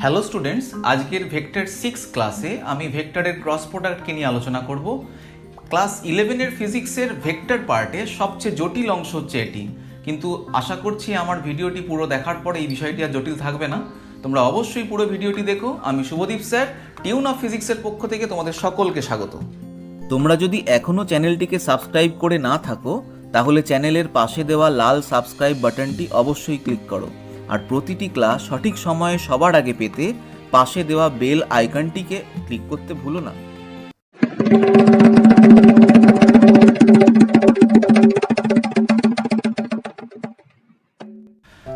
Hello students, আজকের vector 6 ক্লাসে আমি ভেক্টরের ক্রস প্রোডাক্টকে নিয়ে আলোচনা করব। ক্লাস 11-এর ফিজিক্সের ভেক্টর পার্টে সবচেয়ে জটিল অংশ হচ্ছে এটি, কিন্তু আশা করছি আমার ভিডিওটি পুরো দেখার পরে এই বিষয়টি আর জটিল থাকবে না। তোমরা অবশ্যই পুরো ভিডিওটি দেখো। আমি শুভদীপ স্যার, টিউন অফ ফিজিক্সের পক্ষ থেকে তোমাদের সকলকে স্বাগত। তোমরা যদি এখনও চ্যানেলটিকে সাবস্ক্রাইব করে না থাকো তাহলে চ্যানেলের পাশে দেওয়া লাল সাবস্ক্রাইব বাটনটি অবশ্যই ক্লিক করো, আর প্রতিটি ক্লাস সঠিক সময়ে সবার আগে পেতে পাশে দেওয়া বেল আইকনটিকে ক্লিক করতে ভুলো না।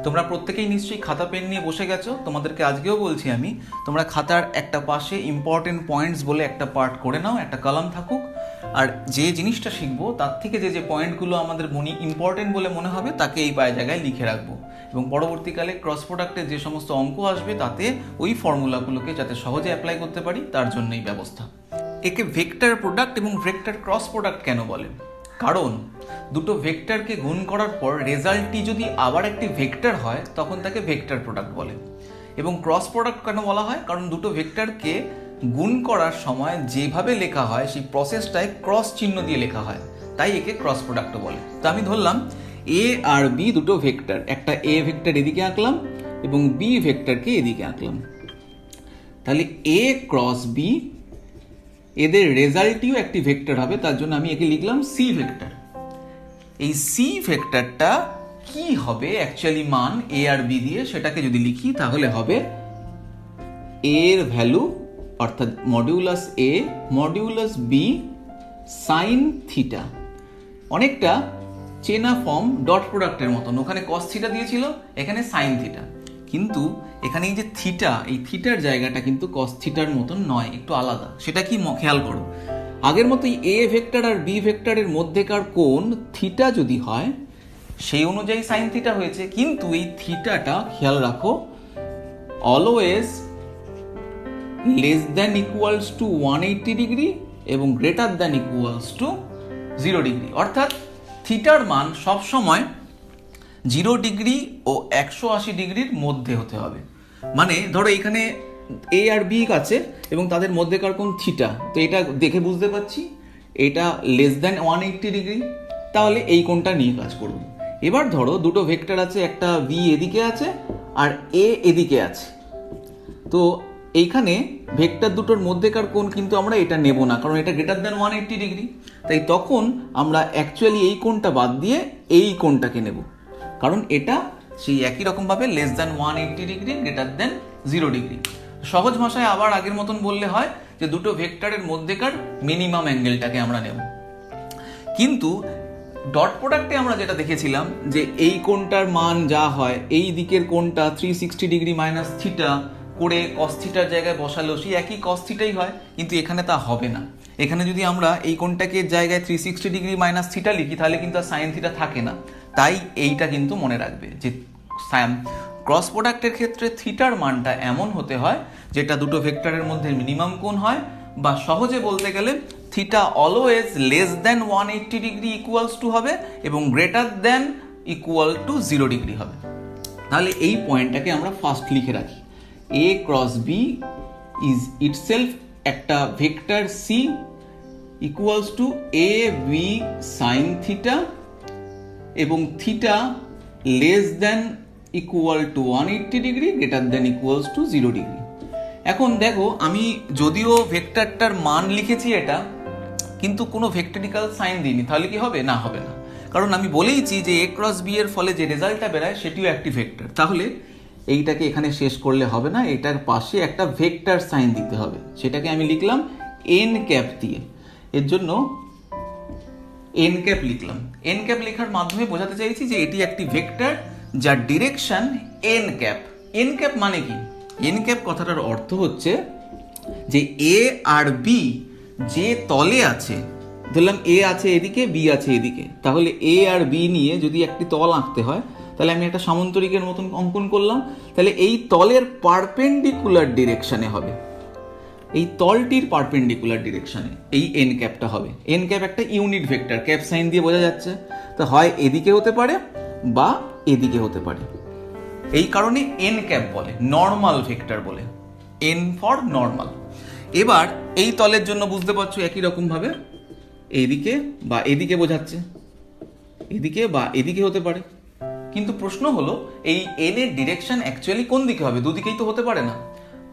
তোমরা প্রত্যেকেই নিশ্চয়ই খাতা পেন নিয়ে বসে গেছো। তোমাদেরকে আজকেও বলছি আমি, তোমরা খাতার একটা পাশে ইম্পর্টেন্ট পয়েন্টস বলে একটা পার্ট করে নাও, একটা কলাম থাকুক, আর যে জিনিসটা শিখবো তার থেকে যে পয়েন্টগুলো আমাদের ইম্পর্টেন্ট বলে মনে হবে তাকে এই জায়গায় লিখে রাখবো, এবং পরবর্তীকালে ক্রস প্রোডাক্টের যে সমস্ত অঙ্ক আসবে তাতে ওই ফর্মুলাগুলোকে যাতে সহজে অ্যাপ্লাই করতে পারি তার জন্য এই ব্যবস্থা। একে ভেক্টর প্রোডাক্ট এবং ভেক্টর ক্রস প্রোডাক্ট কেন বলে? কারণ দুটো ভেক্টরকে গুণ করার পর রেজাল্টটি যদি আবার একটি ভেক্টর হয় তখন তাকে ভেক্টর প্রোডাক্ট বলে। এবং ক্রস প্রোডাক্ট কেন বলা হয়? কারণ দুটো ভেক্টরকে গুণ করার সময় যেভাবে লেখা হয় সেই প্রসেসটায় ক্রস চিহ্ন দিয়ে লেখা হয়, তাই একে ক্রস প্রোডাক্টও বলে। তো আমি ধরলাম এ আর বি দুটো ভেক্টর, একটা এ ভেক্টর এদিকে আঁকলাম এবং বি ভেক্টরকে এদিকে আঁকলাম। তাহলে এ ক্রস বি, এদের রেজাল্টটিও একটি ভেক্টর হবে, তার জন্য আমি একে লিখলাম সি ভেক্টর। এই সি ভেক্টরটা কি হবে অ্যাকচুয়ালি মান এ আর বি দিয়ে সেটাকে যদি লিখি তাহলে হবে এর ভ্যালু অর্থাৎ মডিউলাস এ মডিউলাস বি সাইন থিটা। অনেকটা চেনা ফর্ম ডট প্রোডাক্টের মতন, ওখানে কস থিটা দিয়েছিল, এখানে সাইন থিটা, কিন্তু এখানে এই যে থিটা, এই থিটার জায়গাটা কিন্তু কস থিটার মতন নয়, একটু আলাদা। সেটা কি খেয়াল করো, আগের মতোই এ ভেক্টর আর বি ভেক্টরের মধ্যেকার কোণ থিটা যদি হয় সেই অনুযায়ী সাইন থিটা হয়েছে, কিন্তু এই থিটাটা খেয়াল রাখো always less than equals to 180 degree এবং greater than equals to 0 degree. অর্থাৎ থিটার মান সবসময় 0 ডিগ্রি ও 180 ডিগ্রির মধ্যে হতে হবে। মানে ধরো এখানে এ আর বি আছে এবং তাদের মধ্যেকার কোণ থিটা, তো এটা দেখে বুঝতে পারছি এটা লেস দ্যান 180 ডিগ্রি, তাহলে এই কোণটা নিয়ে কাজ করব। এবার ধরো দুটো ভেক্টর আছে, একটা বি এদিকে আছে আর এ এদিকে আছে, তো এইখানে ভেক্টর দুটোর মধ্যেকার কোণ কিন্তু আমরা এটা নেব না, কারণ এটা গ্রেটার দ্যান 180 ডিগ্রি। তাই তখন আমরা অ্যাকচুয়ালি এই কোণটা বাদ দিয়ে এই কোণটাকে নেব, কারণ এটা সেই একই রকমভাবে less than 180 degree greater than 0 degree. সহজ ভাষায় আবার আগের মতন বললে হয় যে দুটো ভেক্টরের মধ্যেকার মিনিমাম অ্যাঙ্গেলটাকে আমরা নেব। কিন্তু ডট প্রোডাক্টে আমরা যেটা দেখেছিলাম যে এই কোণটার মান যা হয়, এই দিকের কোণটা 360 ডিগ্রি মাইনাস থিটা করে কস থিটার জায়গায় বসালেও সেই একই কস থিটাই হয়, কিন্তু এখানে তা হবে না। এখানে যদি আমরা এই কোণটাকে জায়গায় 360 ডিগ্রি মাইনাস থিটা লিখি তাহলে কিন্তু আর সাইন থিটা থাকে না। তাই এইটা কিন্তু মনে রাখবে যে ক্রস প্রোডাক্টের ক্ষেত্রে থিটার মানটা এমন হতে হয় যেটা দুটো ভেক্টরের মধ্যে মিনিমাম কোণ হয়, বা সহজে বলতে গেলে theta always less than 180 degree equals to হবে এবং greater than equal to 0 degree হবে। তাহলে এই পয়েন্টটাকে আমরা ফার্স্ট লিখে রাখি, A cross B is itself একটা vector C equals to A B sine theta এবং theta less than equal to 180 degree greater than equals to 0 degree. এখন দেখো আমি যদিও ভেক্টরটার মান লিখেছি এটা, কিন্তু কোনো ভেক্টরিক্যাল সাইন দিইনি, তাহলে কি হবে? না, হবে না, কারণ আমি বলেইছি যে এ ক্রস বি এর ফলে যে রেজাল্টটা বেরোয় সেটিও একটি ভেক্টর। তাহলে এইটাকে এখানে শেষ করলে হবে না, এটার পাশে একটা ভেক্টর সাইন দিতে হবে, সেটাকে আমি লিখলাম এন ক্যাপ দিয়ে। এর জন্য এন ক্যাপ লিখলাম। এন ক্যাপ লেখার মাধ্যমে বোঝাতে চাইছি যে এটি একটি ভেক্টর যার direction N cap. N cap মানে কি? এন ক্যাপ কথাটার অর্থ হচ্ছে যে এ আর বি যে তলে আছে, ধরলাম এ আছে এদিকে বি আছে এদিকে, তাহলে এ আর বি নিয়ে যদি একটি তল আঁকতে হয় তাহলে আমি একটা সামন্তরিকের মতন অঙ্কন করলাম, তাহলে এই তলের পারপেন্ডিকুলার ডিরেকশনে হবে, এই তলটির পারপেন্ডিকুলার ডিরেকশনে এই এন ক্যাপটা হবে। এন ক্যাপ একটা ইউনিট ভেক্টর, ক্যাপ সাইন দিয়ে বোঝা যাচ্ছে, তো হয় এদিকে হতে পারে বা এদিকে হতে পারে। এই কারণে এন ক্যাপ বলে, নর্মাল ভেক্টর বলে, এন ফর নর্মাল। এবার এই তলের জন্য বুঝতে পারছো একই রকম ভাবে এইদিকে বা এদিকে বোঝাচ্ছে, এদিকে বা এদিকে হতে পারে। কিন্তু প্রশ্ন হলো এই এন এর ডিরেকশন অ্যাকচুয়ালি কোন দিকে হবে? দুদিকেই তো হতে পারে না।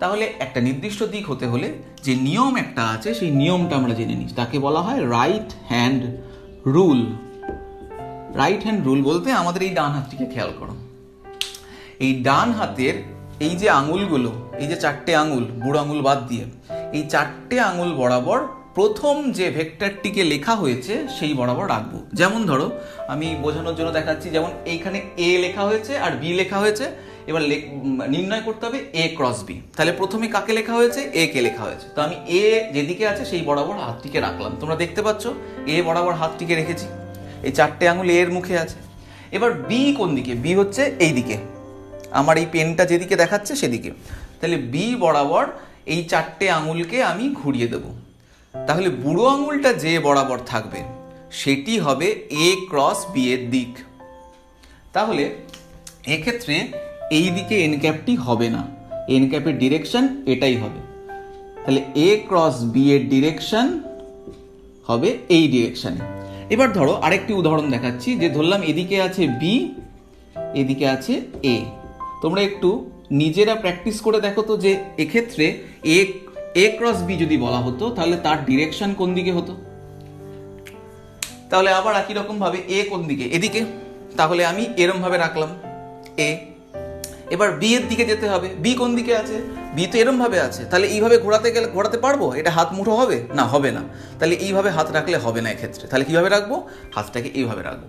তাহলে একটা নির্দিষ্ট দিক হতে হলে যে নিয়ম একটা আছে, সেই নিয়মটা আমরা জেনে নিই, তাকে বলা হয় right hand rule. Right hand rule বলতে আমাদের এই ডান হাতটিকে খেয়াল করো। এই ডান হাতের এই যে আঙুলগুলো, এই যে 4টে আঙুল, বুড়ো আঙুল বাদ দিয়ে, এই 4টে আঙুল বরাবর প্রথম যে ভেক্টরটিকে লেখা হয়েছে সেই বরাবর রাখবো। যেমন ধরো আমি বোঝানোর জন্য দেখাচ্ছি, যেমন এইখানে এ লেখা হয়েছে আর বি লেখা হয়েছে। এবার নির্ণয় করতে হবে এ ক্রস বি। তাহলে প্রথমে কাকে লেখা হয়েছে? এ কে লেখা হয়েছে। তো আমি এ যেদিকে আছে সেই বরাবর হাতটিকে রাখলাম। তোমরা দেখতে পাচ্ছ এ বরাবর হাতটিকে রেখেছি, এই 4টে আঙুল এর মুখে আছে। এবার বি কোন দিকে? বি হচ্ছে এই দিকে, আমার এই পেনটা যেদিকে দেখাচ্ছে সেদিকে। তাহলে বি বরাবর এই 4টে আঙুলকে আমি ঘুরিয়ে দেব। তাহলে বুড়ো আঙুলটা যে বরাবর থাকবে সেটি হবে এ ক্রস বি এর দিক। তাহলে এক্ষেত্রে এই দিকে এন ক্যাপটি হবে না, এন ক্যাপের ডিরেকশন এটাই হবে। তাহলে এ ক্রস বি এর ডিরেকশন হবে এই ডিরেকশনে। এবার ধরো আরেকটি উদাহরণ দেখাচ্ছি, যে ধরলাম এদিকে আছে বি, এদিকে আছে এ। তোমরা একটু নিজেরা প্র্যাকটিস করে দেখো তো, যে এক্ষেত্রে এ ক্রস বি যদি বলা হতো তাহলে তার ডিরেকশন কোন দিকে হতো? তাহলে আবার একই রকম ভাবে এ কোন দিকে? এদিকে। তাহলে আমি এরম ভাবে রাখলাম এ। এবার বি এর দিকে যেতে হবে, বি কোন দিকে আছে? বি তো এরম ভাবে আছে। তাহলে এইভাবে ঘোরাতে পারবো? এটা হাত মুঠো হবে না, হবে না। তাহলে এইভাবে হাত রাখলে হবে না এক্ষেত্রে। তাহলে কিভাবে রাখবো? হাতটাকে এইভাবে রাখবো।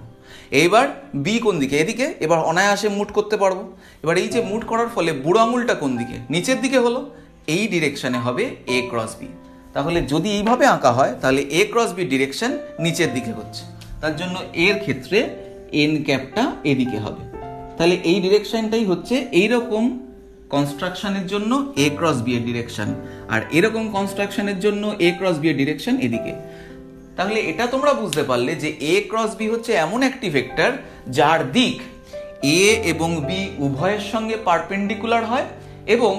এইবার বি কোন দিকে? এদিকে। এবার অনায়াসে মুট করতে পারবো। এবার এই যে মুট করার ফলে বুড়ো আঙুলটা কোন দিকে? নিচের দিকে হলো, এই ডিরেকশনে হবে এ ক্রস বি। তাহলে যদি এইভাবে আঁকা হয় তাহলে এ ক্রস বি ডিরেকশন নিচের দিকে হচ্ছে, তার জন্য এর ক্ষেত্রে এন ক্যাপটা এদিকে হবে। তাহলে এই ডিরেকশনটাই হচ্ছে এইরকম কনস্ট্রাকশনের জন্য এ ক্রস বি এর ডিরেকশন, আর এরকম কনস্ট্রাকশনের জন্য এ ক্রস বি এর ডিরেকশন এদিকে। তাহলে এটা তোমরা বুঝতে পারলে যে এ ক্রস বি হচ্ছে এমন একটি ভেক্টর যার দিক এ এবং বি উভয়ের সঙ্গে পারপেন্ডিকুলার হয়, এবং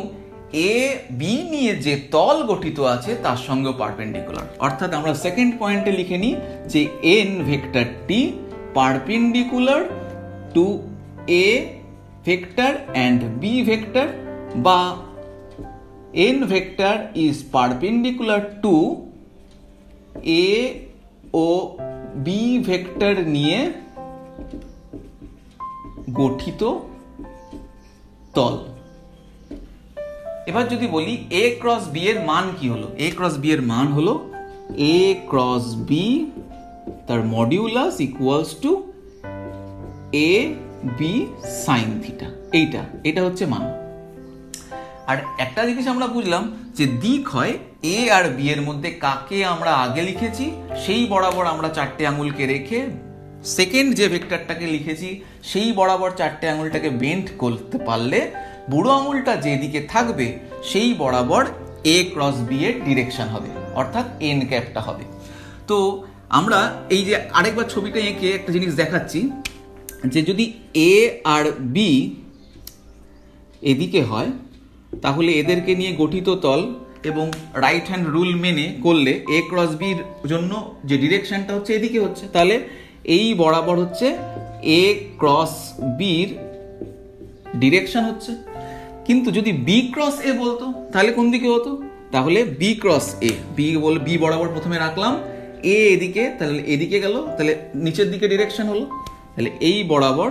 এ বি নিয়ে যে তল গঠিত আছে তার সঙ্গেও পারপেন্ডিকুলার। অর্থাৎ আমরা সেকেন্ড পয়েন্টে লিখে নিই যে এন ভেক্টরটি perpendicular to A vector and B vector, বা N vector is perpendicular to A ও বি ভেক্টর নিয়ে গঠিত তল। এবার যদি বলি এ ক্রস বি এর মান কি হলো? এ ক্রস বি এর মান হলো এ ক্রস বি তার modulus equals to A B sine theta. এটা হচ্ছে মান। আর একটা জিনিস আমরা বুঝলাম যে দিক হয় এ আর বি এর মধ্যে কাকে আমরা আগে লিখেছি সেই বরাবর আমরা 4টে আঙুলকে রেখে সেকেন্ড যে ভেক্টরটাকে লিখেছি সেই বরাবর 4টে আঙুলটাকে বেন্ড করতে পারলে বুড়ো আঙুলটা যেদিকে থাকবে সেই বরাবর এ ক্রস বি এর ডিরেকশন হবে, অর্থাৎ এন ক্যাপটা হবে। তো আমরা এই যে আরেকবার ছবিটা এঁকে একটা জিনিস দেখাচ্ছি, যে যদি এ আর বি এদিকে হয় তাহলে এদেরকে নিয়ে গঠিত তল এবং রাইট হ্যান্ড রুল মেনে করলে এ ক্রস বির জন্য যে ডিরেকশনটা হচ্ছে এদিকে হচ্ছে, তাহলে এই বরাবর হচ্ছে এ ক্রস বির ডিরেকশন হচ্ছে। কিন্তু যদি বি ক্রস এ বলতো তাহলে কোন দিকে হতো? তাহলে বি ক্রস এ, বি বরাবর প্রথমে রাখলাম, এ এদিকে, তাহলে এদিকে গেল, তাহলে নিচের দিকে ডিরেকশন হলো। তাহলে এই বরাবর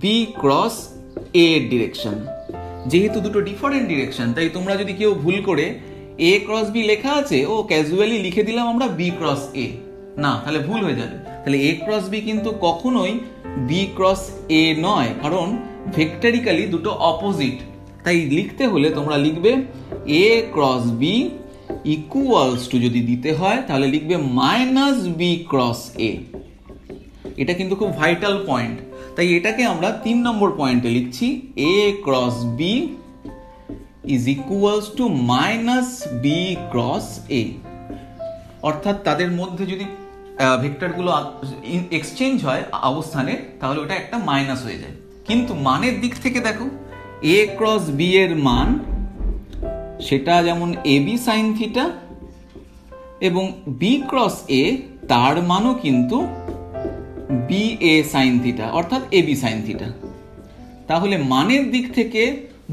বি ক্রস এ ডিরেকশন। যেহেতু দুটো ডিফারেন্ট ডিরেকশন, তাই তোমরা যদি কেউ ভুল করে এ ক্রস বি লেখা আছে ও ক্যাজুয়ালি লিখে দিলাম আমরা বি ক্রস এ, না, তাহলে ভুল হয়ে যাবে। তাহলে এ ক্রস বি কিন্তু কখনোই বি ক্রস এ নয়, কারণ ভেক্টরিক্যালি দুটো অপোজিট। তাই লিখতে হলে তোমরা লিখবে এ ক্রস বি ইকুয়ালস টু, যদি দিতে হয় তাহলে লিখবে মাইনাস বি ক্রস এ। এটা কিন্তু খুব ভাইটাল পয়েন্ট, তাই এটাকে আমরা 3 নম্বর পয়েন্টে লিখছি A cross B is equals to minus B cross A. অর্থাৎ তাদের মধ্যে যদি ভেক্টরগুলো এক্সচেঞ্জ হয় অবস্থানে তাহলে ওটা একটা মাইনাস হয়ে যায়। কিন্তু মানের দিক থেকে দেখো এ ক্রস বি এর মান সেটা যেমন এ বি সাইন থিটা, এবং বি ক্রস এ তার মানও কিন্তু বি এ সাইন থিটা অর্থাৎ এ বি সাইন থিটা। তাহলে মানের দিক থেকে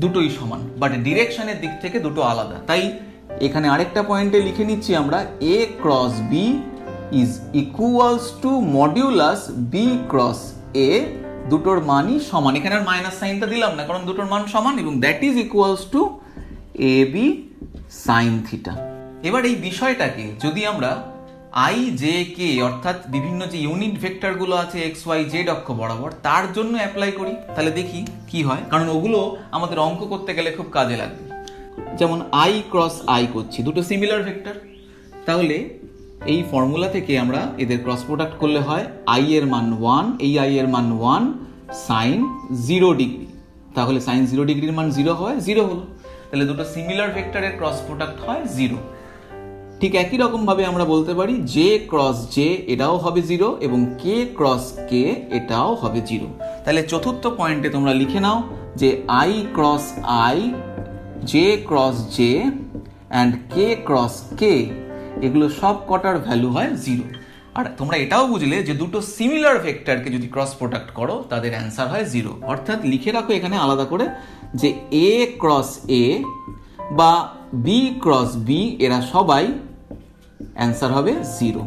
দুটোই সমান, বাট ডিরেকশনের দিক থেকে দুটো আলাদা। তাই এখানে আরেকটা পয়েন্টে লিখে নিচ্ছি আমরা, A cross B is equals to modulus B cross A, দুটোর মানই সমান। এখানে আর মাইনাস সাইনটা দিলাম না, কারণ দুটোর মান সমান, এবং that is equals to A B sine theta. এবার এই বিষয়টাকে যদি আমরা আই জে কে অর্থাৎ বিভিন্ন যে ইউনিট ভেক্টরগুলো আছে এক্স ওয়াই জেড অক্ষ বরাবর তার জন্য অ্যাপ্লাই করি, তাহলে দেখি কি হয়, কারণ ওগুলো আমাদের অঙ্ক করতে গেলে খুব কাজে লাগবে। যেমন আই ক্রস আই করছি, দুটো সিমিলার ভেক্টর, তাহলে এই ফর্মুলা থেকে আমরা এদের ক্রস প্রোডাক্ট করলে হয় আই এর মান 1, এই আই এর মান 1 সাইন 0 ডিগ্রি, তাহলে সাইন 0 ডিগ্রির মান 0 হয়, 0 হলো, তাহলে দুটো সিমিলার ভেক্টরের ক্রস প্রোডাক্ট হয় 0। ঠিক একই রকম ভাবে আমরা বলতে পারি জে ক্রস জে এটাও হবে 0 এবং কে ক্রস কে এটাও হবে 0। তাহলে চতুর্থ পয়েন্টে তোমরা লিখে নাও যে I cross I, J cross J and K cross কে এগুলো সব কটার ভ্যালু হয় 0। আর তোমরা এটাও বুঝলে যে দুটো সিমিলার ভেক্টরকে যদি ক্রস প্রোডাক্ট করো তাদের অ্যান্সার হয় 0। অর্থাৎ লিখে রাখো এখানে আলাদা করে যে এ ক্রস এ বা বি ক্রস বি এরা সবাই অ্যান্সার হবে 0।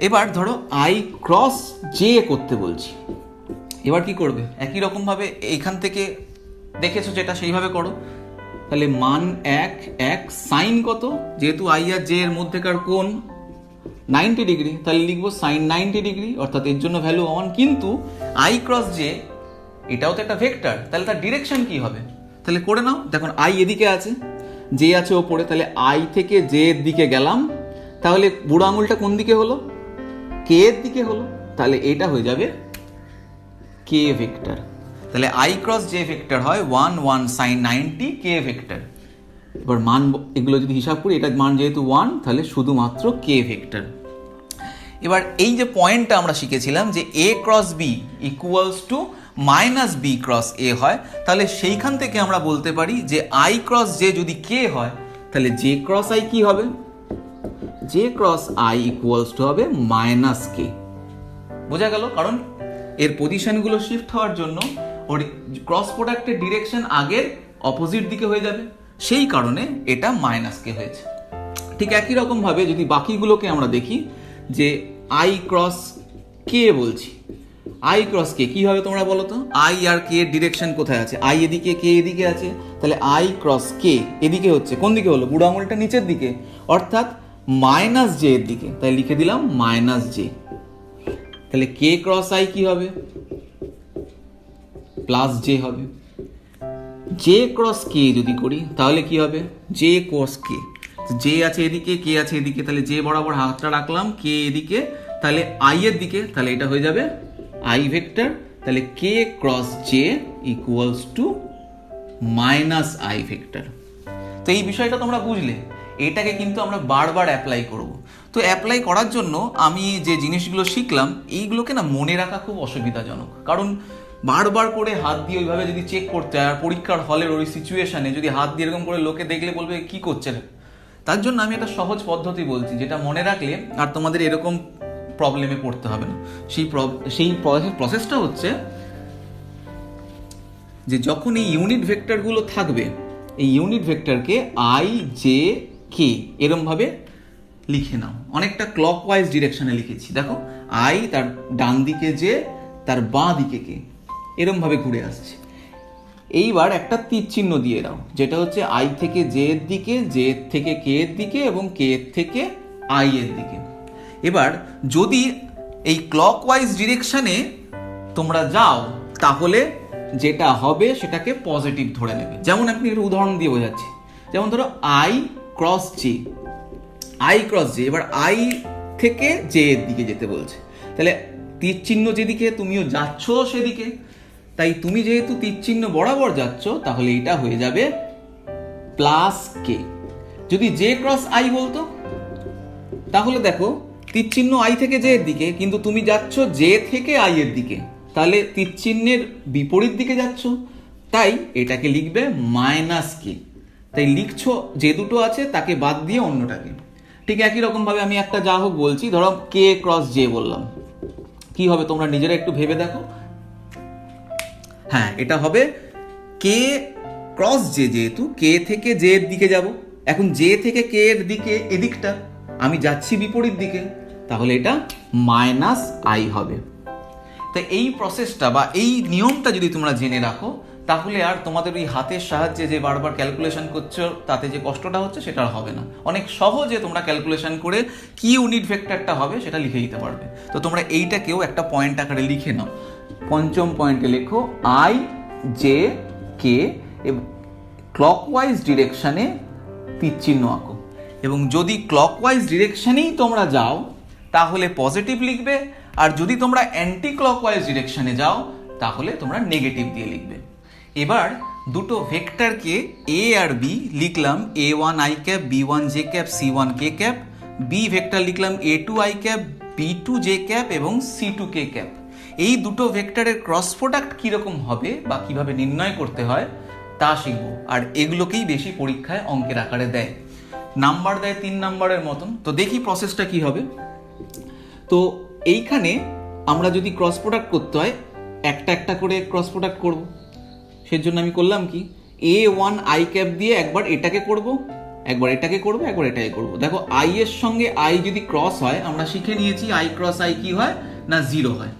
এবার ধরো আই ক্রস জে করতে বলছি, এবার কি করবে? একই রকম ভাবে এইখান থেকে দেখেছো যেটা সেইভাবে করো। তাহলে মান 1 সাইন কত, যেহেতু আই আর জে এর মধ্যেকার কোণ 90 ডিগ্রি, তাহলে লিখবো সাইন 90 ডিগ্রি, অর্থাৎ এর জন্য ভ্যালু 1। কিন্তু আই ক্রস জে এটাও তো একটা ভেক্টর, তাহলে তার ডিরেকশন কি হবে? তাহলে করে নাও, দেখুন আই এদিকে আছে, জে আছে ওপরে, তাহলে আই থেকে জে এর দিকে গেলাম, তাহলে বুড়ো আঙুলটা কোন দিকে হলো? কে এর দিকে হলো, তাহলে এটা হয়ে যাবে কে ভেক্টর। তাহলে আই ক্রস জে ভেক্টর হয় 1 সাইন 90 কে ভেক্টর। এবার মান এগুলো যদি হিসাব করি, এটা মান যেহেতু 1, তাহলে শুধুমাত্র কে ভেক্টর। এবার এই যে পয়েন্টটা আমরা শিখেছিলাম যে A cross B equals to minus B cross A হয়, তাহলে সেইখান থেকে আমরা বলতে পারি যে আই ক্রস জে যদি কে হয়, তাহলে জে ক্রস আই কি হবে? J cross I equals to হবে মাইনাস কে। বোঝা গেল? কারণ এর পজিশনগুলো শিফট হওয়ার জন্য ওর ক্রস প্রোডাক্টের ডিরেকশন আগের অপোজিট দিকে হয়ে যাবে, সেই কারণে এটা মাইনাস কে হয়েছে। ঠিক একই রকম ভাবে যদি বাকিগুলোকে আমরা দেখি, যে আই ক্রস কে বলছি, আই ক্রস কে কি হবে তোমরা বলো তো? আই আর কে এর ডিরেকশন কোথায় আছে? আই এদিকে, কে এদিকে আছে, তাহলে আই ক্রস কে এদিকে হচ্ছে, কোন দিকে হলো? বুড়ো আঙুলটা নিচের দিকে, অর্থাৎ মাইনাস জে এর দিকে, তাই লিখে দিলাম মাইনাস জে। তাহলে কে ক্রস আই কি হবে? প্লাস জে হবে। জে ক্রস কে যদি করি তাহলে কি হবে? জে ক্রস কে, জে আছে এদিকে, কে আছে এদিকে, তাহলে জে বরাবর হাতটা রাখলাম, কে এদিকে, তাহলে আই এর দিকে, তাহলে এটা হয়ে যাবে আই ভেক্টর। তাহলে k cross j equals to minus i vector. তো এই বিষয়টা তোমরা বুঝলে, এটাকে কিন্তু আমরা বারবার অ্যাপ্লাই করব। তো অ্যাপ্লাই করার জন্য আমি যে জিনিসগুলো শিখলাম এইগুলোকে না মনে রাখা খুব অসুবিধাজনক, কারণ বারবার করে হাত দিয়ে ওইভাবে যদি চেক করতে হয়, আর পরীক্ষার হলের ওই সিচুয়েশনে যদি হাত দিয়ে এরকম করে লোকে দেখলে বলবে কি করছে। তার জন্য আমি একটা সহজ পদ্ধতি বলছি, যেটা মনে রাখলে আর তোমাদের এরকম প্রবলেমে পড়তে হবে না। সেই প্রসেসটা হচ্ছে যে যখন এই ইউনিট ভেক্টরগুলো থাকবে, এই ইউনিট ভেক্টরকে আই জে কে এরম ভাবে লিখে নাও। অনেকটা ক্লকওয়াইজ ডিরেকশনে লিখেছি, দেখো আই তার ডান দিকে জে, তার বাঁ দিকে কে, এরম ভাবে ঘুরে আসছে। এইবার একটা তীর চিহ্ন দিয়ে দাও, যেটা হচ্ছে আই থেকে জে এর দিকে, জে এর থেকে কে এর দিকে এবং কে এর থেকে আই এর দিকে। এবার যদি এই ক্লকওয়াইজ ডিরেকশনে তোমরা যাও, তাহলে যেটা হবে সেটাকে পজিটিভ ধরে নেবে। যেমন আপনি একটা উদাহরণ দিয়ে বোঝাচ্ছি, যেমন ধরো I cross J, I cross J, এবার আই থেকে জে এর দিকে যেতে বলছে, তাহলে তীর চিহ্ন যেদিকে তুমিও যাচ্ছ সেদিকে, তাই তুমি যেহেতু তীর চিহ্ন বরাবর যাচ্ছ, তাহলে এটা হয়ে যাবে প্লাস কে। যদি জে ক্রস আই বলতো, তাহলে দেখো তীর চিহ্ন আই থেকে জে এর দিকে, কিন্তু তুমি যাচ্ছ জে থেকে আই এর দিকে, তাহলে তীর চিহ্নের বিপরীত দিকে যাচ্ছ, তাই এটাকে লিখবে মাইনাস কে। তাই লিখছো যে দুটো আছে তাকে বাদ দিয়ে অন্যটাকে। ঠিক একই রকম ভাবে আমি একটা যা হোক বলছি, ধরো কে ক্রস জে বললাম, কি হবে তোমরা নিজেরা একটু ভেবে দেখো। হ্যাঁ, এটা হবে কে ক্রস জে, যেহেতু কে থেকে জে এর দিকে যাব, এখন জে থেকে কে এর দিকে এদিকটা, আমি যাচ্ছি বিপরীত দিকে, তাহলে এটা মাইনাস আই হবে। তাই এই প্রসেসটা বা এই নিয়মটা যদি তোমরা জেনে রাখো, তাহলে আর তোমাদের ওই হাতের সাহায্যে যে বারবার ক্যালকুলেশন করছো তাতে যে কষ্টটা হচ্ছে সেটা আর হবে না। অনেক সহজে তোমরা ক্যালকুলেশন করে কি ইউনিট ভেক্টরটা হবে সেটা লিখে দিতে পারবে। তো তোমরা এইটাকেও একটা পয়েন্ট আকারে লিখে নাও। পঞ্চম পয়েন্টে লেখো আই জে কে ক্লকওয়াইজ ডিরেকশনে তীর চিহ্ন আঁকো, এবং যদি ক্লকওয়াইজ ডিরেকশনেই তোমরা যাও তাহলে পজিটিভ লিখবে, আর যদি তোমরা অ্যান্টি ক্লকওয়াইজ ডিরেকশনে যাও তাহলে তোমরা নেগেটিভ দিয়ে লিখবে। এবার দুটো ভেক্টরকে এ আর বি লিখলাম a1 i cap b1 j cap c1 k cap, B vector লিখলাম a2 i cap b2 j cap এবং c2 k ক্যাপ। এই দুটো ভেক্টরের ক্রস প্রোডাক্ট কীরকম হবে বা কিভাবে নির্ণয় করতে হয় তা শিখবো, আর এগুলোকেই বেশি পরীক্ষায় অঙ্কের আকারে দেয়, নাম্বার দেয় 3 নাম্বারের মতন। তো দেখি প্রসেসটা কি হবে। তো এইখানে আমরা যদি ক্রস প্রোডাক্ট করতে হয় একটা একটা করে ক্রস প্রোডাক্ট করব। সেজন্য আমি করলাম কি, a1 i ক্যাপ দিয়ে একবার এটাকে করব, একবার এটাকে করব, একবার এটাকে করব। দেখো i এর সঙ্গে i যদি ক্রস হয়, আমরা শিখে নিয়েছি i ক্রস i কি হয় না 0 হয়,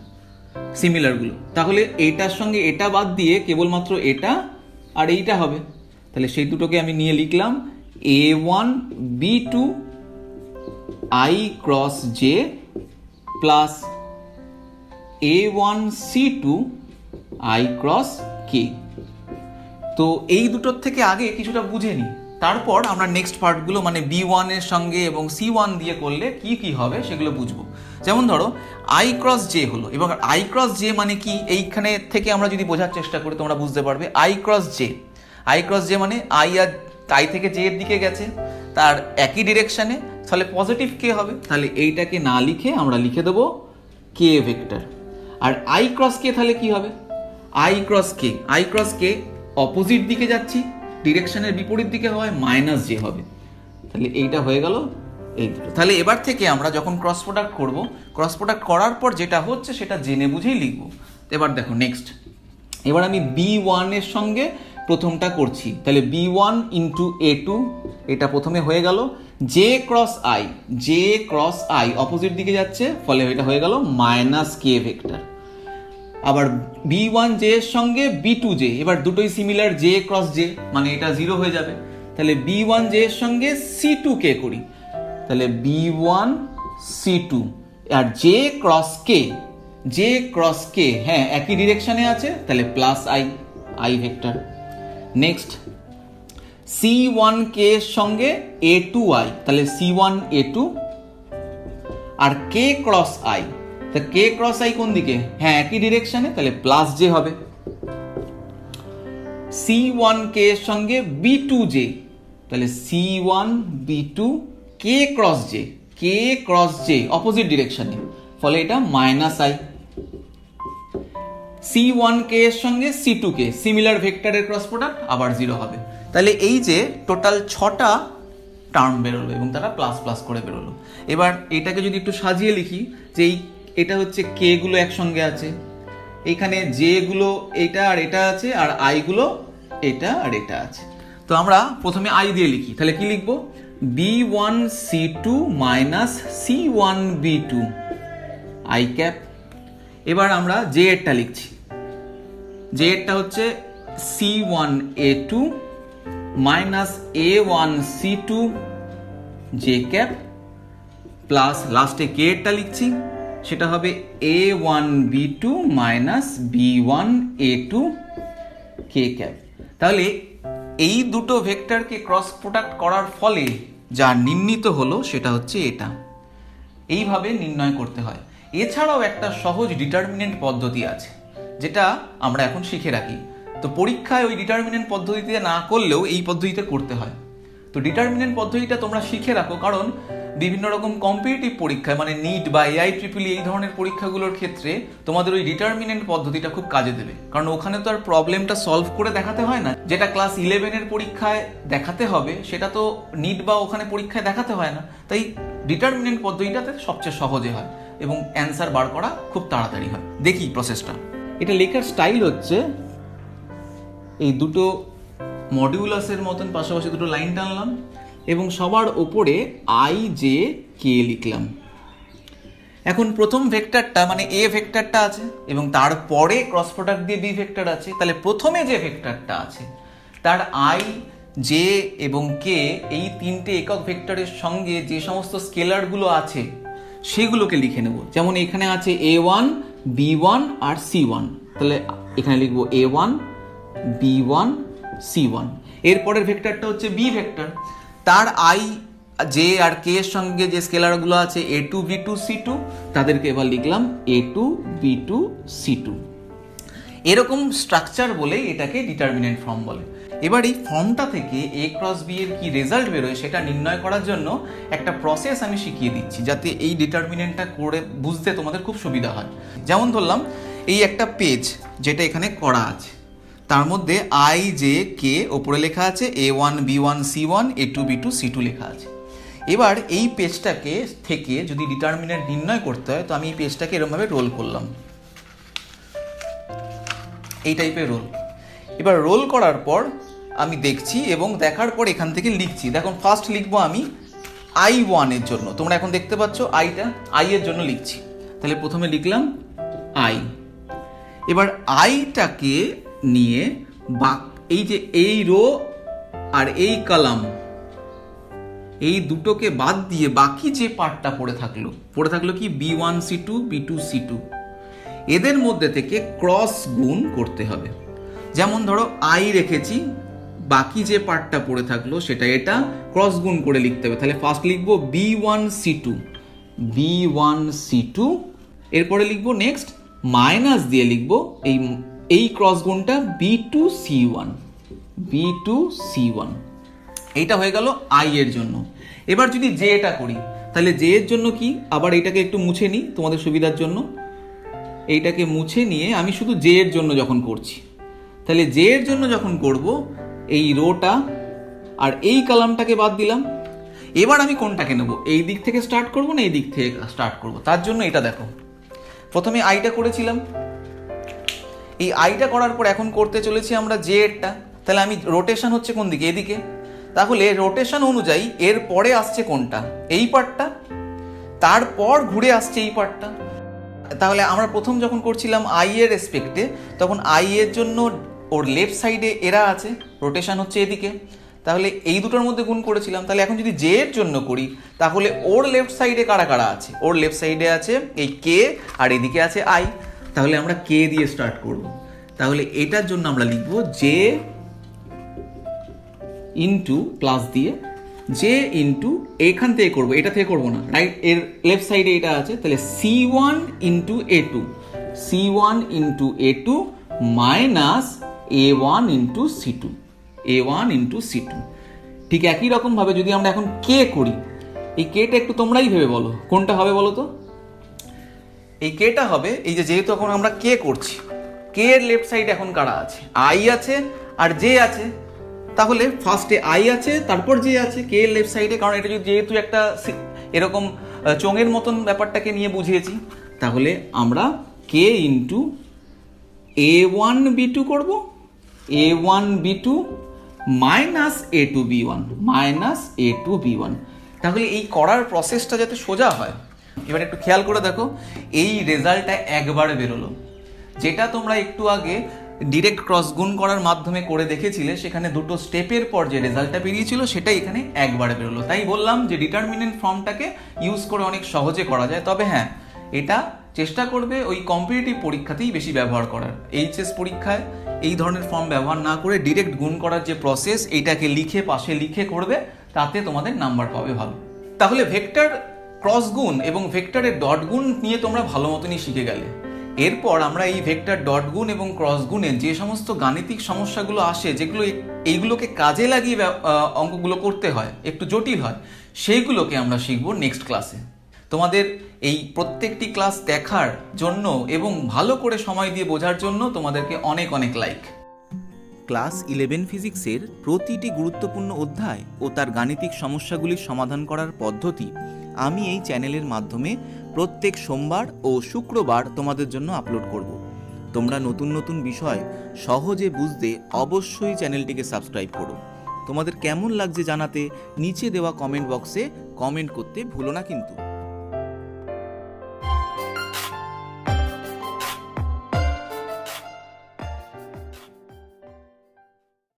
সিমিলার গুলো। তাহলে এইটার সঙ্গে এটা বাদ দিয়ে কেবলমাত্র এটা আর এইটা হবে। তাহলে সেই দুটোকে আমি নিয়ে লিখলাম a1 b2 i cross j plus a1 c2 i cross k। তো এই দুটোর থেকে আগে কিছুটা বুঝে নিই, তারপর আমরা নেক্সট পার্টগুলো মানে b1 এর সঙ্গে এবং c1 দিয়ে করলে কি কি হবে সেগুলো বুঝবো। যেমন ধরো i ক্রস j হলো, এবং i ক্রস j মানে কি, এইখানে থেকে আমরা যদি বোঝার চেষ্টা করি তোমরা বুঝতে পারবে। i ক্রস j মানে i থেকে j এর দিকে গেছে, তার একই ডিরেকশনে, তাহলে পজিটিভ কে হবে। তাহলে এইটাকে না লিখে আমরা লিখে দেবো কে ভেক্টর। আর i ক্রস কে তাহলে কি হবে, i ক্রস কে অপোজিট দিকে যাচ্ছি, ডিরেকশনের বিপরীত দিকে হয় মাইনাস জে হবে। তাহলে এইটা হয়ে গেল এই দুটো। তাহলে এবার থেকে আমরা যখন ক্রস প্রোডাক্ট করব, ক্রস প্রোডাক্ট করার পর যেটা হচ্ছে সেটা জেনে বুঝেই লিখবো। এবার দেখো নেক্সট, এবার আমি b1 এর সঙ্গে প্রথমটা করছি, তাহলে b1 ইন্টু a2, এটা প্রথমে হয়ে গেল j ক্রস i অপোজিট দিকে যাচ্ছে, ফলে এটা হয়ে গেল মাইনাস কে ভেক্টর। আবার b1 j এর সঙ্গে b2 j, এবার দুটোই সিমিলার, j ক্রস j মানে এটা 0 হয়ে যাবে। তাহলে b1 j এর সঙ্গে c2 k করি, তাহলে b1 c2, আর j ক্রস k হ্যাঁ একই ডিরেকশনে আছে, তাহলে plus i vector. Next c1 k এর সঙ্গে a2i, তাহলে c1 a2, আর k ক্রস i, তা k ক্রস i কোন দিকে, হ্যাঁ একই ডিরেকশনে, তাহলে প্লাস j হবে। c1 k এর সঙ্গে b2 j, তাহলে c1 b2 k cross j opposite ডিরেকশনে, ফলে এটা মাইনাস i। c1 k এর সঙ্গে c2 k সিমিলার ভেক্টরের ক্রস প্রোডাক্ট, আবার 0 হবে। তাহলে এই যে টোটাল 6টা টার্ম বেরোলো এবং তারা প্লাস প্লাস করে বেরোলো। এবার এটাকে যদি একটু সাজিয়ে লিখি, যে এটা হচ্ছে কে গুলো একসঙ্গে আছে, এইখানে জে গুলো এটা আর এটা আছে, আর আই গুলো এটা আর এটা আছে। তো আমরা প্রথমে আই দিয়ে লিখি, তাহলে কি লিখবো, b1 c2 minus c1 b2 i cap. এবার আমরা জে এরটা লিখছি, জে এরটা হচ্ছে c1 a2 minus a1 c2 j cap, plus লাস্টে কে এরটা লিখছি, সেটা হবে a1 b2 minus b1 a2 k cap. তাহলে এই দুটো ভেক্টরকে ক্রস প্রোডাক্ট করার ফলে যা নির্ণীত হলো সেটা হচ্ছে এটা। এইভাবে নির্ণয় করতে হয়। এছাড়াও একটা সহজ ডিটারমিনেন্ট পদ্ধতি আছে, যেটা আমরা এখন শিখে রাখি। তো পরীক্ষায় ওই ডিটারমিনেন্ট পদ্ধতিতে না করলেও এই পদ্ধতিতে করতে হয়। তো ডিটারমিনেন্ট পদ্ধতিটা তোমরা শিখে রাখো, কারণ বিভিন্ন রকম কম্পিটিটিভ পরীক্ষায় মানে নিট বা AIEEE এই ধরনের পরীক্ষাগুলোর ক্ষেত্রে তোমাদের ওই ডিটারমিনেন্ট পদ্ধতিটা খুব কাজে দেবে, কারণ ওখানে তো আর প্রবলেমটা সলভ করে দেখাতে হয় না, যেটা ক্লাস 11-এর পরীক্ষায় দেখাতে হবে সেটা তো নিট বা ওখানে পরীক্ষায় দেখাতে হয় না। তাই ডিটারমিনেন্ট পদ্ধতিটাতে সবচেয়ে সহজে হয় এবং অ্যান্সার বার করা খুব তাড়াতাড়ি হয়। দেখি প্রসেসটা। এটা লেখার স্টাইল হচ্ছে এই দুটো মডিউলাসের মতন পাশাপাশি দুটো লাইন টানলাম এবং সবার ওপরে আই জে কে লিখলাম। এখন প্রথম ভেক্টরটা মানে এ ভেক্টরটা আছে এবং তারপরে ক্রস প্রোডাক্ট দিয়ে বি ভেক্টর আছে। তাহলে প্রথমে যে ভেক্টরটা আছে তার আই জে এবং কে এই তিনটে একক ভেক্টরের সঙ্গে যে সমস্ত স্কেলারগুলো আছে সেগুলোকে লিখে নেব। যেমন এখানে আছে A1 B1 আর C1, তাহলে এখানে লিখবো A1 B1 C1। এরপরের ভেক্টরটা হচ্ছে বি ভেক্টর, তার আই জে আর কে এর সঙ্গে যে স্কেলারগুলো আছে A2 B2 C2, তাদেরকে এবার লিখলাম A2 B2 C2। এরকম স্ট্রাকচার বলে এটাকে ডিটারমিনেন্ট ফর্ম বলে। এবার এই ফর্মটা থেকে A ক্রস বি এর কি রেজাল্ট বেরোয় সেটা নির্ণয় করার জন্য একটা প্রসেস আমি শিখিয়ে দিচ্ছি, যাতে এই ডিটারমিনেন্টটা করে বুঝতে তোমাদের খুব সুবিধা হয়। যেমন ধরলাম এই একটা পেজ যেটা এখানে করা আছে, তার মধ্যে আই জে কে ওপরে লেখা আছে, A1 B1 C1 A2 B2 C2 লেখা আছে। এবার এই পেজটাকে থেকে যদি ডিটারমিনেন্ট নির্ণয় করতে হয় তো আমি এই পেজটাকে এরকমভাবে রোল করলাম, এই টাইপের রোল। এবার রোল করার পর আমি দেখছি এবং দেখার পর এখান থেকে লিখছি। দেখুন ফার্স্ট লিখবো আমি I1 এর জন্য, তোমরা এখন দেখতে পাচ্ছ আইটা আই এর জন্য লিখছি। তাহলে প্রথমে লিখলাম আই। এবার আইটাকে নিয়ে এই যে এই রো আর এই কলাম এই দুটোকে বাদ দিয়ে বাকি যে পার্টটা পড়ে থাকলো কি B1 C2 B2 C2, এদের মধ্যে থেকে ক্রস গুণ করতে হবে। যেমন ধরো আই রেখেছি, বাকি যে পার্টটা পড়ে থাকলো সেটা এটা ক্রস গুণ করে লিখতে হবে। তাহলে ফার্স্ট লিখবো B1 C2 B1 C2, এরপরে লিখবো নেক্সট মাইনাস দিয়ে লিখবো এই ক্রস গুণটা B2 C1 B2 C1। এইটা হয়ে গেল আই এর জন্য। এবার যদি জে এটা করি তাহলে জে এর জন্য কি, আবার এটাকে একটু মুছে নিই তোমাদের সুবিধার জন্য। এইটাকে মুছে নিয়ে আমি শুধু জে এর জন্য যখন করছি, তাহলে জে এর জন্য যখন করব এই রোটা আর এই কলামটাকে বাদ দিলাম। এবার আমি কোনটাকে নেব, এই দিক থেকে স্টার্ট করব না এই দিক থেকে স্টার্ট করব, তার জন্য এটা দেখো প্রথমে আইটা করেছিলাম, এই আইটা করার পর এখন করতে চলেছি আমরা জে এরটা। তাহলে আমি রোটেশন হচ্ছে কোন দিকে, এদিকে, তাহলে রোটেশন অনুযায়ী এর পরে আসছে কোনটা, এই পার্টটা, তারপর ঘুরে আসছে এই পার্টটা। তাহলে আমরা প্রথম যখন করছিলাম আই এর রেসপেক্টে তখন আই এর জন্য ওর লেফট সাইডে এরা আছে, রোটেশন হচ্ছে এদিকে, তাহলে এই দুটোর মধ্যে গুণ করেছিলাম। তাহলে এখন যদি জে এর জন্য করি তাহলে ওর লেফট সাইডে কারা কারা আছে, ওর লেফট সাইডে আছে এই কে আর এদিকে আছে আই, তাহলে আমরা কে দিয়ে স্টার্ট করব। তাহলে এটার জন্য আমরা লিখব জে ইন্টু প্লাস দিয়ে জে ইন্টু, এখান থেকে করবো, এটা থেকে করবো না, রাইট, এর লেফট সাইডে এটা আছে, তাহলে C1 into A2 C1 into A2 minus A1 into C2 A1 into C2। ঠিক একই রকম ভাবে যদি আমরা এখন কে করি, এই কেটা একটু তোমরাই ভেবে বলো কোনটা হবে বলো তো। এই কেটা হবে এই যে, যেহেতু এখন আমরা কে করছি, কে এর লেফট সাইডে এখন কারা আছে, আই আছে আর জে আছে, তাহলে ফার্স্টে আই আছে তারপর জে আছে কে এর লেফট সাইডে, কারণ এটা যেহেতু একটা এরকম চোঙের মতন ব্যাপারটাকে নিয়ে বুঝিয়েছি, তাহলে আমরা কে ইন্টু A1 B2 করব, A1 B2 minus A2 B1 minus A2 B1। তাহলে এই করার প্রসেসটা যাতে সোজা হয়, এবার একটু খেয়াল করে দেখো, এই রেজাল্টটা একবারে বেরোলো। যেটা তোমরা একটু আগে ডিরেক্ট ক্রস গুণ করার মাধ্যমে করে দেখেছিলে, সেখানে দুটো স্টেপের পর যে রেজাল্টটা বেরিয়েছিল সেটা এখানে একবারে বেরোলো। তাই বললাম যে ডিটারমিনেন্ট ফর্মটাকে ইউজ করে অনেক সহজে করা যায়, তবে হ্যাঁ এটা চেষ্টা করবে ওই কম্পিটিটিভ পরীক্ষাতেই বেশি ব্যবহার করার। এইচএস পরীক্ষায় এই ধরনের ফর্ম ব্যবহার না করে ডিরেক্ট গুণ করার যে প্রসেস, এইটাকে লিখে পাশে লিখে করবে, তাতে তোমাদের নাম্বার পাবে ভালো। তাহলে ভেক্টর ক্রস গুণ এবং ভেক্টরের ডট গুণ নিয়ে তোমরা ভালো মতনই শিখে গেলে। এরপর আমরা এই ভেক্টর ডট গুণ এবং ক্রস গুণে যে সমস্ত গাণিতিক সমস্যাগুলো আসে, যেগুলো এইগুলোকে কাজে লাগিয়ে অঙ্কগুলো করতে হয়, একটু জটিল হয়, সেইগুলোকে আমরা শিখব নেক্সট ক্লাসে। তোমাদের এই প্রত্যেকটি ক্লাস দেখার জন্য এবং ভালো করে সময় দিয়ে বোঝার জন্য তোমাদেরকে অনেক অনেক লাইক। ক্লাস 11 ফিজিক্সের প্রতিটি গুরুত্বপূর্ণ অধ্যায় ও তার গাণিতিক সমস্যাগুলির সমাধান করার পদ্ধতি আমি এই চ্যানেলের মাধ্যমে প্রত্যেক সোমবার ও শুক্রবার তোমাদের জন্য আপলোড করব। তোমরা নতুন নতুন বিষয় সহজে বুঝতে অবশ্যই চ্যানেলটিকে সাবস্ক্রাইব করো। তোমাদের কেমন লাগছে জানাতে নিচে দেওয়া কমেন্ট বক্সে কমেন্ট করতে ভুলো না কিন্তু।